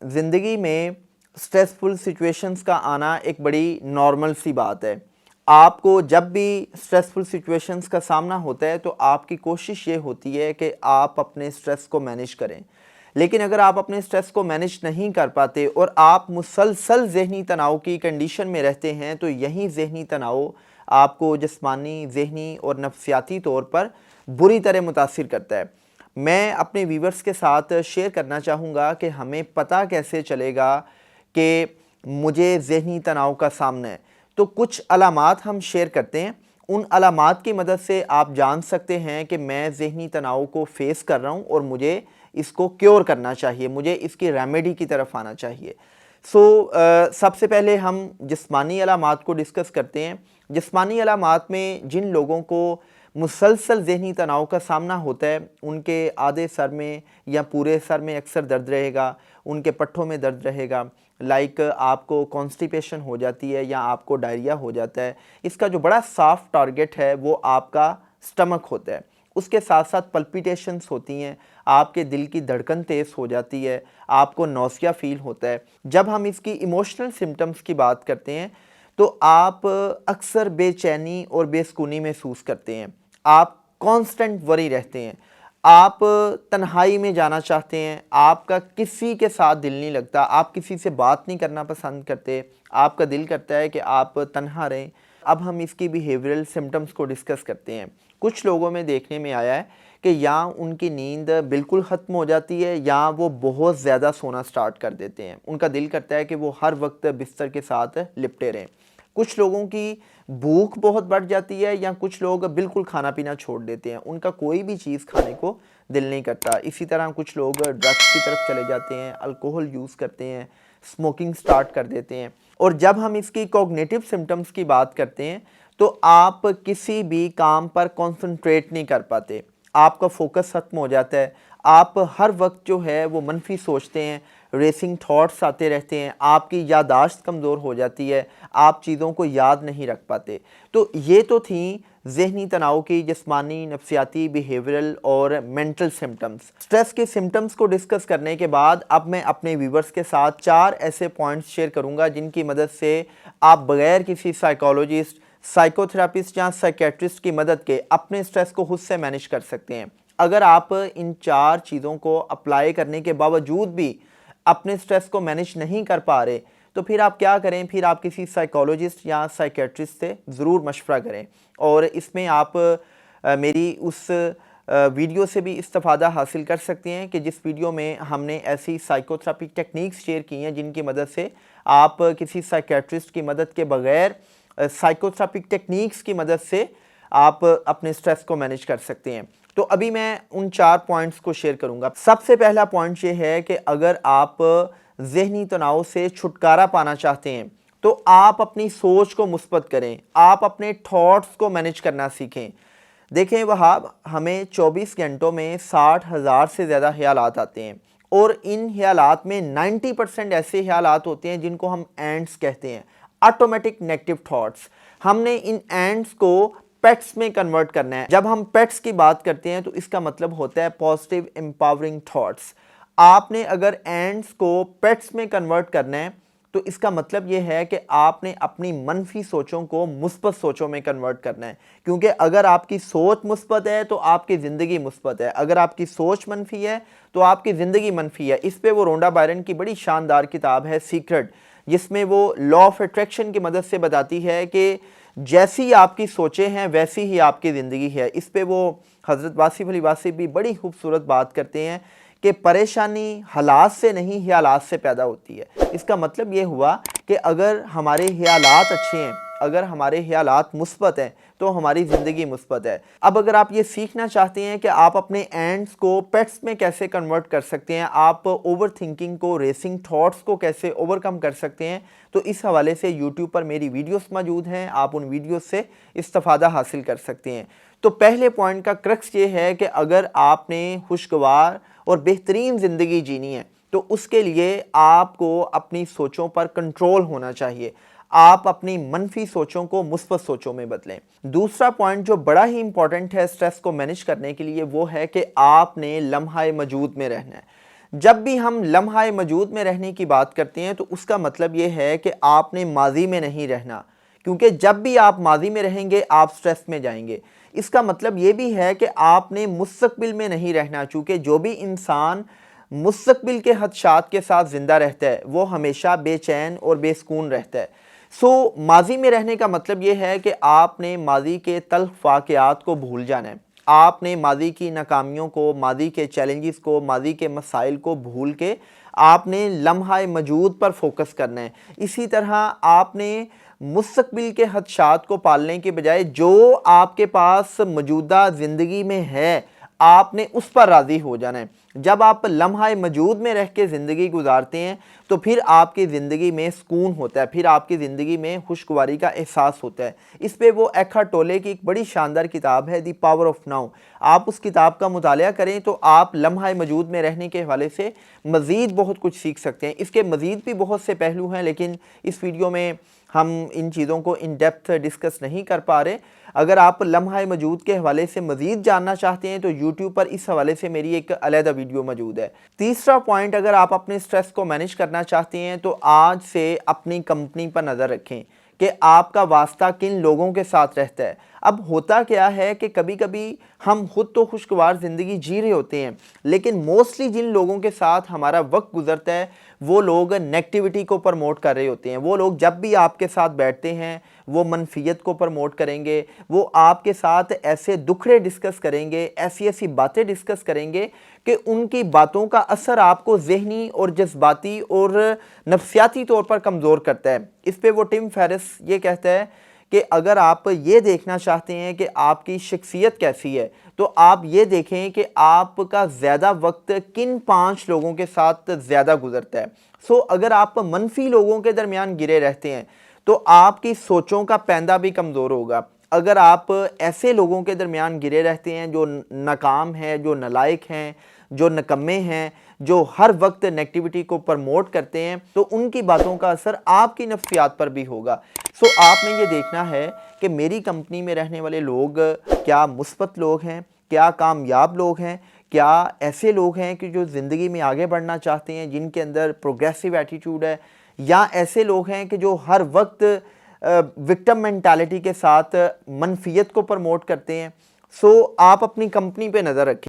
ज़िंदगी में stressful situations का आना एक बड़ी नॉर्मल सी बात है। आपको जब भी स्ट्रेसफुल सिचुएशंस का सामना होता है तो आपकी कोशिश ये होती है कि आप अपने स्ट्रेस को मैनेज करें। लेकिन अगर आप अपने स्ट्रेस को मैनेज नहीं कर पाते और आप मुसलसल ज़हनी तनाव की कंडीशन में रहते हैं, तो यही ज़हनी तनाव आपको जिस्मानी, ज़हनी और नफ्सियाती तौर पर बुरी तरह मुतासिर करता है। मैं अपने व्यूअर्स के साथ शेयर करना चाहूँगा कि हमें पता कैसे चलेगा कि मुझे ज़हनी तनाव का सामना है। तो कुछ अलामात हम शेयर करते हैं। उन अलामात की मदद से आप जान सकते हैं कि मैं ज़हनी तनाव को फेस कर रहा हूँ और मुझे इसको क्योर करना चाहिए, मुझे इसकी रेमेडी की तरफ आना चाहिए। सबसे पहले हम जिस्मानी अलामात को डिस्कस करते हैं। जिस्मानी अलामात में जिन लोगों को मुसलसल ज़हनी तनाव का सामना होता है, उनके आधे सर में या पूरे सर में अक्सर दर्द रहेगा, उनके पट्ठों में दर्द रहेगा, आपको कॉन्स्टिपेशन हो जाती है या आपको डायरिया हो जाता है। इसका जो बड़ा साफ टारगेट है वो आपका स्टमक होता है। उसके साथ साथ पल्पिटेशंस होती हैं, आपके दिल की धड़कन तेज़ हो जाती है, आपको नौसिया फील होता है। जब हम इसकी इमोशनल सिम्टम्स की बात करते हैं तो आप अक्सर बेचैनी और बेसुकूनी महसूस करते हैं, आप कांस्टेंट वरी रहते हैं, आप तन्हाई में जाना चाहते हैं, आपका किसी के साथ दिल नहीं लगता, आप किसी से बात नहीं करना पसंद करते, आपका दिल करता है कि आप तन्हा रहें। अब हम इसकी बिहेवियरल सिम्टम्स को डिस्कस करते हैं। कुछ लोगों में देखने में आया है कि या उनकी नींद बिल्कुल ख़त्म हो जाती है या वो बहुत ज़्यादा सोना स्टार्ट कर देते हैं। उनका दिल करता है कि वो हर वक्त बिस्तर के साथ लिपटे रहें। कुछ लोगों की भूख बहुत बढ़ जाती है या कुछ लोग बिल्कुल खाना पीना छोड़ देते हैं, उनका कोई भी चीज़ खाने को दिल नहीं करता। इसी तरह कुछ लोग ड्रग्स की तरफ चले जाते हैं, अल्कोहल यूज़ करते हैं, स्मोकिंग स्टार्ट कर देते हैं। और जब हम इसकी कॉग्निटिव सिम्टम्स की बात करते हैं तो आप किसी भी काम पर कॉन्सनट्रेट नहीं कर पाते, आपका फोकस ख़त्म हो जाता है, आप हर वक्त जो है वो मनफी सोचते हैं, रेसिंग थॉट्स आते रहते हैं, आपकी याददाश्त कमज़ोर हो जाती है, आप चीज़ों को याद नहीं रख पाते। तो ये तो थी ज़हनी तनाव की जिस्मानी, नफ्सियाती, बिहेवियरल और मेंटल सिम्टम्स। स्ट्रेस के सिम्टम्स को डिस्कस करने के बाद अब मैं अपने व्यूवर्स के साथ 4 ऐसे पॉइंट्स शेयर करूँगा जिनकी मदद से आप बग़ैर किसी साइकोलॉजिस्ट, साइकोथेरापिस्ट या साइकेट्रिस्ट की मदद के अपने स्ट्रेस को खुद से मैनेज कर सकते हैं। अगर आप इन 4 चीज़ों को अप्लाई करने के बावजूद भी अपने स्ट्रेस को मैनेज नहीं कर पा रहे तो फिर आप क्या करें, फिर आप किसी साइकोलॉजिस्ट या साइकेट्रिस्ट से ज़रूर मशवरा करें। और इसमें आप मेरी उस वीडियो से भी इस्तिफ़ादा हासिल कर सकते हैं कि जिस वीडियो में हमने ऐसी साइकोथेरेपी टेक्निक्स शेयर की हैं जिनकी मदद से आप किसी साइकेट्रिस्ट की मदद के बगैर साइकोथेरेपी टेक्निक्स की मदद से आप अपने स्ट्रेस को मैनेज कर सकते हैं। तो अभी मैं उन 4 पॉइंट्स को शेयर करूंगा। सबसे पहला पॉइंट ये है कि अगर आप ज़हनी तनाव से छुटकारा पाना चाहते हैं तो आप अपनी सोच को मुस्बत करें, आप अपने थॉट्स को मैनेज करना सीखें। देखें वहाब, हमें 24 घंटों में 60,000 से ज़्यादा ख्यालात आते हैं और इन ख्यालात में 90% ऐसे ख्यालात होते हैं जिनको हम एंड्स कहते हैं, ऑटोमेटिक नेगेटिव थॉट्स। हमने इन एंड्स को पेट्स में कन्वर्ट करना है। जब हम पेट्स की बात करते हैं तो इसका मतलब होता है पॉजिटिव एम्पावरिंग थॉट्स। आपने अगर एंड्स को पेट्स में कन्वर्ट करना है तो इसका मतलब ये है कि आपने अपनी मनफी सोचों को मुस्बत सोचों में कन्वर्ट करना है। क्योंकि अगर आपकी सोच मुस्बत है तो आपकी ज़िंदगी मुस्बत है, अगर आपकी सोच मनफी है तो आपकी ज़िंदगी मनफी है। इस पे वो रोंडा बायरन की बड़ी शानदार किताब है सीक्रेट, जिसमें वो लॉ ऑफ अट्रैक्शन की मदद से बताती है कि जैसी आपकी सोचें हैं वैसी ही आपकी ज़िंदगी है। इस पे वो हज़रत वासिफ़ अली वासिफ़ भी बड़ी खूबसूरत बात करते हैं कि परेशानी हालात से नहीं ख्यालात से पैदा होती है। इसका मतलब ये हुआ कि अगर हमारे ख्यालात अच्छे हैं, अगर हमारे ख्यालात मुस्बत हैं तो हमारी ज़िंदगी मुस्बत है। अब अगर आप ये सीखना चाहते हैं कि आप अपने एंड्स को पेट्स में कैसे कन्वर्ट कर सकते हैं, आप ओवर थिंकिंग को, रेसिंग थॉट्स को कैसे ओवरकम कर सकते हैं, तो इस हवाले से यूट्यूब पर मेरी वीडियोस मौजूद हैं, आप उन वीडियोस से इस्तिफ़ादा हासिल कर सकते हैं। तो पहले पॉइंट का क्रक्स ये है कि अगर आपने खुशगवार और बेहतरीन ज़िंदगी जीनी है तो उसके लिए आपको अपनी सोचों पर कंट्रोल होना चाहिए। आप अपनी मनफी सोचों को मुस्बत सोचों में बदलें। दूसरा पॉइंट जो बड़ा ही इंपॉर्टेंट है स्ट्रेस को मैनेज करने के लिए वो है कि आपने लम्हा मौजूद में रहना है। جب بھی ہم لمحہ موجود میں رہنے کی بات کرتے ہیں تو اس کا مطلب یہ ہے کہ آپ نے ماضی میں نہیں رہنا، کیونکہ جب بھی آپ ماضی میں رہیں گے آپ سٹریس میں جائیں گے۔ اس کا مطلب یہ بھی ہے کہ آپ نے مستقبل میں نہیں رہنا، چونکہ جو بھی انسان مستقبل کے خدشات کے ساتھ زندہ رہتا ہے وہ ہمیشہ بے چین اور بے سکون رہتا ہے۔ ماضی میں رہنے کا مطلب یہ ہے کہ آپ نے ماضی کے تلخ واقعات کو بھول جانا ہے، آپ نے ماضی کی ناکامیوں کو، ماضی کے چیلنجز کو، ماضی کے مسائل کو بھول کے آپ نے لمحہ موجود پر فوکس کرنا ہے۔ اسی طرح آپ نے مستقبل کے خدشات کو پالنے کے بجائے جو آپ کے پاس موجودہ زندگی میں ہے آپ نے اس پر راضی ہو جانا ہے۔ جب آپ لمحہ موجود میں رہ کے زندگی گزارتے ہیں تو پھر آپ کی زندگی میں سکون ہوتا ہے، پھر آپ کی زندگی میں خوشگواری کا احساس ہوتا ہے۔ اس پہ وہ ایکھارٹ ٹولے کی ایک بڑی شاندار کتاب ہے دی پاور آف ناؤ، آپ اس کتاب کا مطالعہ کریں تو آپ لمحہ موجود میں رہنے کے حوالے سے مزید بہت کچھ سیکھ سکتے ہیں۔ اس کے مزید بھی بہت سے پہلو ہیں لیکن اس ویڈیو میں ہم ان چیزوں کو ان ڈیپتھ ڈسکس نہیں کر پا رہے۔ اگر آپ لمحہ موجود کے حوالے سے مزید جاننا چاہتے ہیں تو یوٹیوب پر اس حوالے سے میری ایک علیحدہ ویڈیو موجود ہے۔ تیسرا پوائنٹ، اگر آپ اپنے سٹریس کو مینیج کرنا چاہتے ہیں تو آج سے اپنی کمپنی پر نظر رکھیں کہ آپ کا واسطہ کن لوگوں کے ساتھ رہتا ہے۔ اب ہوتا کیا ہے کہ کبھی کبھی ہم خود تو خوشگوار زندگی جی رہے ہوتے ہیں لیکن موسٹلی جن لوگوں کے ساتھ ہمارا وقت گزرتا ہے وہ لوگ نیگیٹیوٹی کو پروموٹ کر رہے ہوتے ہیں۔ وہ لوگ جب بھی آپ کے ساتھ بیٹھتے ہیں وہ منفیت کو پروموٹ کریں گے، وہ آپ کے ساتھ ایسے دکھڑے ڈسکس کریں گے، ایسی باتیں ڈسکس کریں گے کہ ان کی باتوں کا اثر آپ کو ذہنی اور جذباتی اور نفسیاتی طور پر کمزور کرتا ہے۔ اس پہ وہ ٹم فیرس یہ کہتا ہے کہ اگر آپ یہ دیکھنا چاہتے ہیں کہ آپ کی شخصیت کیسی ہے تو آپ یہ دیکھیں کہ آپ کا زیادہ وقت کن 5 لوگوں کے ساتھ زیادہ گزرتا ہے۔ اگر آپ منفی لوگوں کے درمیان گرے رہتے ہیں تو آپ کی سوچوں کا پیندہ بھی کمزور ہوگا۔ اگر آپ ایسے لوگوں کے درمیان گرے رہتے ہیں جو ناکام ہیں، جو نالائق ہیں، جو نکمے ہیں، جو ہر وقت نیگیٹیوٹی کو پروموٹ کرتے ہیں تو ان کی باتوں کا اثر آپ کی نفسیات پر بھی ہوگا۔ آپ نے یہ دیکھنا ہے کہ میری کمپنی میں رہنے والے لوگ کیا مثبت لوگ ہیں، کیا کامیاب لوگ ہیں، کیا ایسے لوگ ہیں کہ جو زندگی میں آگے بڑھنا چاہتے ہیں، جن کے اندر پروگریسو ایٹیٹیوڈ ہے، یا ایسے لوگ ہیں کہ جو ہر وقت وکٹم مینٹالٹی کے ساتھ منفیت کو پروموٹ کرتے ہیں۔ آپ اپنی کمپنی پہ نظر رکھیں۔